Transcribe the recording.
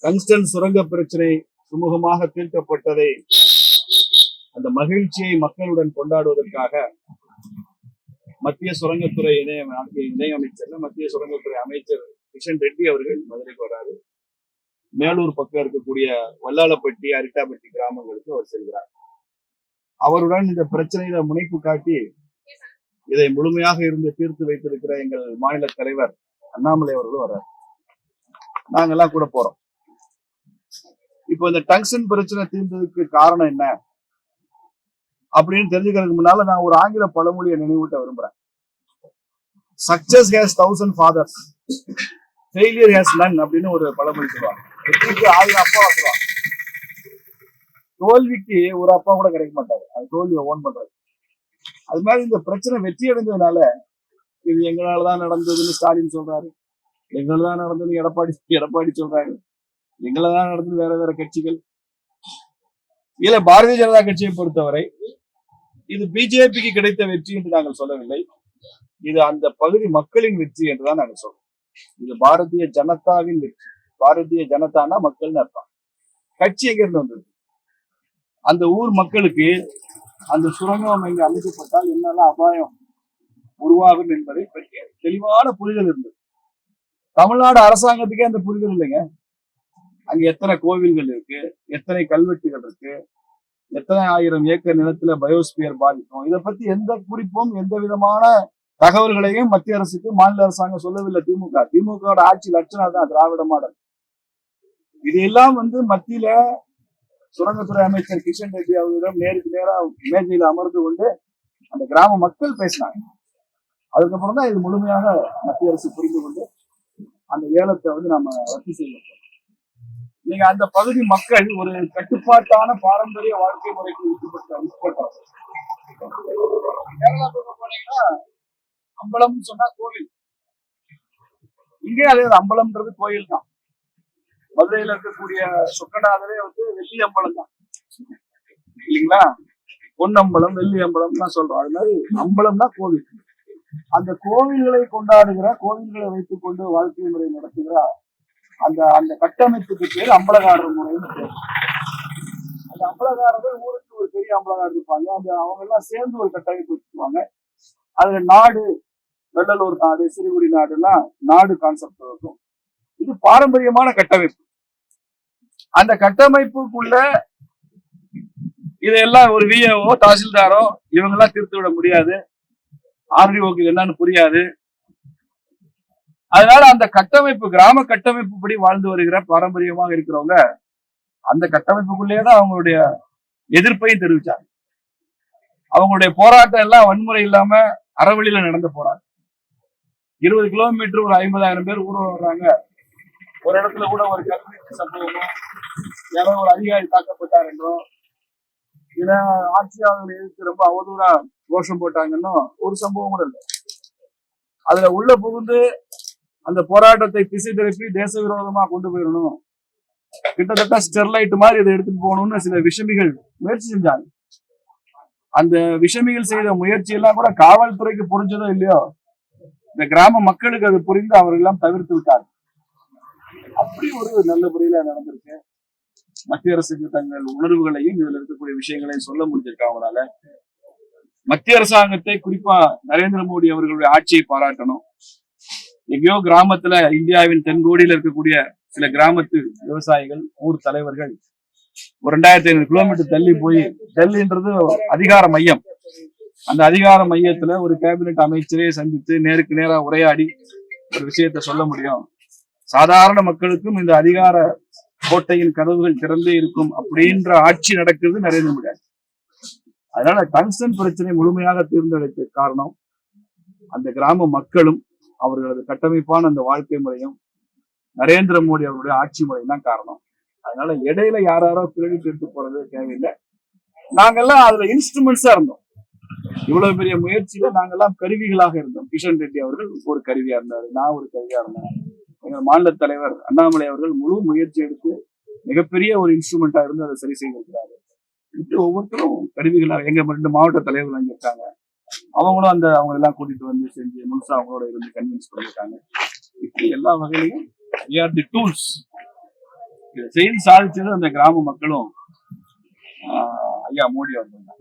Tungsten சுரங்க பிரச்சனை சுமூகமாக தீர்க்கப்பட்டதை அந்த மகிழ்ச்சியை மக்களுடன் கொண்டாடுவதற்காக மத்திய சுரங்கத்துறை இணையமைச்சர் மத்திய சுரங்கத்துறை அமைச்சர் கிஷன் ரெட்டி அவர்கள் மதுரைக்கு வராரு. மேலூர் பக்கம் இருக்கக்கூடிய வல்லாளப்பட்டி, அரிட்டாப்பட்டி கிராமங்களுக்கு அவர் செல்கிறார். அவருடன் இந்த பிரச்சனையில முனைப்பு காட்டி இதை முழுமையாக இருந்து தீர்த்து வைத்திருக்கிற எங்கள் மாநில தலைவர் அண்ணாமலை அவர்களும் வர்றார். நாங்கெல்லாம் கூட போறோம். இப்போ இந்த டங்ஸ்டன் பிரச்சனை தீர்ந்ததுக்கு காரணம் என்ன அப்படின்னு தெரிஞ்சுக்கிறதுக்கு முன்னால நான் ஒரு ஆங்கில பழமொழியை நினைவூட்ட விரும்புறேன். Success has 1000 fathers, failure has none அப்படின்னு ஒரு பழமொழி சொல்லுவாங்க. வெற்றிக்கு 1000 அப்பா வந்துருவாங்க, தோல்விக்கு ஒரு அப்பா கூட கிடைக்க மாட்டாரு. அது தோல்வியை ஓன் பண்றது. அது மாதிரி இந்த பிரச்சனை வெற்றி அடைந்ததுனால இது எங்களாலதான் நடந்ததுன்னு ஸ்டாலின் சொல்றாரு, எங்களாதான் நடந்ததுன்னு எடப்பாடி சொல்றாரு, எங்களதான் நடந்தது வேற கட்சிகள். இதுல பாரதிய ஜனதா கட்சியை பொறுத்தவரை இது பிஜேபிக்கு கிடைத்த வெற்றி என்று நாங்கள் சொல்லவில்லை. இது அந்த பகுதி மக்களின் வெற்றி என்றுதான் நாங்கள் சொல்றோம். இது பாரதிய ஜனதாவின் வெற்றி. பாரதிய ஜனதானா மக்கள்னு அர்த்தம். கட்சி எங்க இருந்து வந்தது? அந்த ஊர் மக்களுக்கு அந்த சுரங்கம் இங்க அமைக்கப்பட்டால் என்னெல்லாம் அபாயம் உருவாகும் என்பதை பற்றிய தெளிவான புரிதல் இருந்தது. தமிழ்நாடு அரசாங்கத்துக்கே அந்த புரிதல் இல்லைங்க. அங்க எத்தனை கோவில்கள் இருக்கு, எத்தனை கல்வெட்டுகள் இருக்கு, எத்தனை 1000 ஏக்கர் நிலத்துல பயோஸ்பியர் பாதிக்கும், இதை பத்தி எந்த குறிப்பும் எந்த விதமான தகவல்களையும் மத்திய அரசுக்கு மாநில அரசாங்கம் சொல்லவில்லை. திமுக ஆட்சி லட்சணம் தான் திராவிட மாடல். இதையெல்லாம் மத்தியில சுரங்கத்துறை அமைச்சர் கிஷன் ரெட்டி அவர்களிடம் நேருக்கு நேரா மேஜையில அமர்ந்து கொண்டு அந்த கிராம மக்கள் பேசினாங்க. அதுக்கப்புறம் தான் இது முழுமையாக மத்திய அரசு புரிந்து கொண்டு அந்த ஏலத்தை நம்ம ரத்து செய்யணும். நீங்க அந்த பகுதி மக்கள் ஒரு கட்டுப்பாட்டான பாரம்பரிய வாழ்க்கை முறைக்கு உட்பட்டோம். கேரளா பக்கம் போனீங்கன்னா அம்பலம் சொன்னா கோவில், இங்கே அதே அம்பலம்ன்றது கோயில் தான். மதுரையில இருக்கக்கூடிய சொக்கநாதரே வெள்ளி அம்பலம் தான் இல்லைங்களா? பொன்னம்பலம், வெள்ளி அம்பலம் தான் சொல்றோம். அது மாதிரி அம்பலம்னா கோவில். அந்த கோவில்களை கொண்டாடுகிற, கோவில்களை வைத்துக் கொண்டு வாழ்க்கை முறை நடத்துகிற அந்த அந்த கட்டமைப்புக்கு பேர் அம்பலகாரர் முறைன்னு பேர். அந்த அம்பலகாரர்கள் ஊருக்கு ஒரு பெரிய அம்பலகாரர் இருப்பாங்க. அவங்க எல்லாம் சேர்ந்து ஒரு கட்டமைப்பு வச்சுக்குவாங்க. அதுல நாடு, வெள்ளலூர் நாடு, சிறுகுடி நாடு எல்லாம் நாடு கான்செப்ட் இருக்கும். இது பாரம்பரியமான கட்டமைப்பு. அந்த கட்டமைப்புக்குள்ள இதெல்லாம் ஒரு விஏஓ, தாசில்தாரோ இவங்கெல்லாம் தீர்த்து விட முடியாது. ஆர்டிஓக்கு என்னன்னு புரியாது. அதனால அந்த கட்டமைப்பு, கிராம கட்டமைப்பு படி வாழ்ந்து வருகிற பாரம்பரியமாக இருக்கிறவங்க அந்த கட்டமைப்புக்குள்ளேயேதான் அவங்களுடைய எதிர்ப்பையும் தெரிவிச்சாங்க. அவங்களுடைய போராட்டம் எல்லாம் வன்முறை இல்லாம அறவழியில நடந்த போராட்டம். 20 கிலோமீட்டர் ஒரு 50,000 பேர் ஊர்வலம் வர்றாங்க. ஒரு இடத்துல கூட ஒரு கல்வி சம்பவமோ, யாரோ ஒரு அதிகாரி தாக்கப்பட்டார் என்றோ, இல்ல ஆட்சியாளர்கள் எதிர்த்து ரொம்ப அவதூறா கோஷம் போட்டாங்கன்னோ ஒரு சம்பவம் கூட இல்லை. அதுல உள்ள புகுந்து அந்த போராட்டத்தை திசை திருப்பி தேச விரோதமா கொண்டு போயிடணும், கிட்டத்தட்ட ஸ்டெர்லைட் மாதிரி இதை எடுத்துட்டு போகணும்னு சில விஷமிகள் முயற்சி செஞ்சாங்க. அந்த விஷமிகள் செய்த முயற்சி எல்லாம் கூட காவல்துறைக்கு புரிஞ்சதோ இல்லையோ, இந்த கிராம மக்களுக்கு அது புரிந்து அவர்கள் எல்லாம் தவிர்த்து விட்டார். அப்படி ஒரு நல்ல முறையில நடந்திருக்கு. மத்திய அரசுக்கு தங்கள் உணர்வுகளையும் இதுல இருக்கக்கூடிய விஷயங்களையும் சொல்ல முடிஞ்சிருக்கு அவங்களால. மத்திய அரசாங்கத்தை, குறிப்பா நரேந்திர மோடி அவர்களுடைய ஆட்சியை பாராட்டணும். எங்கேயோ கிராமத்துல, இந்தியாவின் தென்கோடியில இருக்கக்கூடிய சில கிராமத்து விவசாயிகள், ஊர் தலைவர்கள் ஒரு 2500 கிலோமீட்டர் தள்ளி போய், டெல்லின்றது அதிகார மையம், அந்த அதிகார மையத்துல ஒரு கேபினெட் அமைச்சரை சந்தித்து நேருக்கு நேரா உரையாடி ஒரு விஷயத்த சொல்ல முடியும். சாதாரண மக்களுக்கும் இந்த அதிகார கோட்டையின் கதவுகள் திறந்தே இருக்கும் அப்படின்ற ஆட்சி நடக்கிறது நரேந்திர மோடி. அதனால டங்ஸ்டன் பிரச்சனை முழுமையாக தீர்ந்தெடுக்க காரணம் அந்த கிராம மக்களும் அவர்களது கட்டமைப்பான அந்த வாழ்க்கை முறையும் நரேந்திர மோடி அவருடைய ஆட்சி முறையும் தான் காரணம். அதனால இடையில யாரோ கிரெடிட் எடுத்து போறது தேவையில்லை. நாங்கெல்லாம் அதுல இன்ஸ்ட்ருமெண்ட்ஸா இருந்தோம். இவ்வளவு பெரிய முயற்சியில நாங்கெல்லாம் கருவிகளாக இருந்தோம். கிஷன் ரெட்டி அவர்கள் ஒரு கருவியா இருந்தாரு, நான் ஒரு கருவியா இருந்தேன். எங்க மாநில தலைவர் அண்ணாமலை அவர்கள் முழு முயற்சி எடுத்து மிகப்பெரிய ஒரு இன்ஸ்ட்ருமெண்டா இருந்து அதை சரி செய்திருக்கிறாரு. இப்படி ஒவ்வொருத்தரும் கருவிகளாக, எங்க 2 மாவட்ட தலைவர்கள் அங்க இருக்காங்க, அவங்களும் அவங்க எல்லாம் கூட்டிட்டு வந்து செஞ்சு முழுசா அவங்களோட இருந்து கன்வின்ஸ் பண்ணிருக்காங்க. இப்படி எல்லா வகையிலையும் we are the tools. இதை செய்து சாதிச்சது அந்த கிராம மக்களும் ஐயா மோடி அவர்கள் தான்.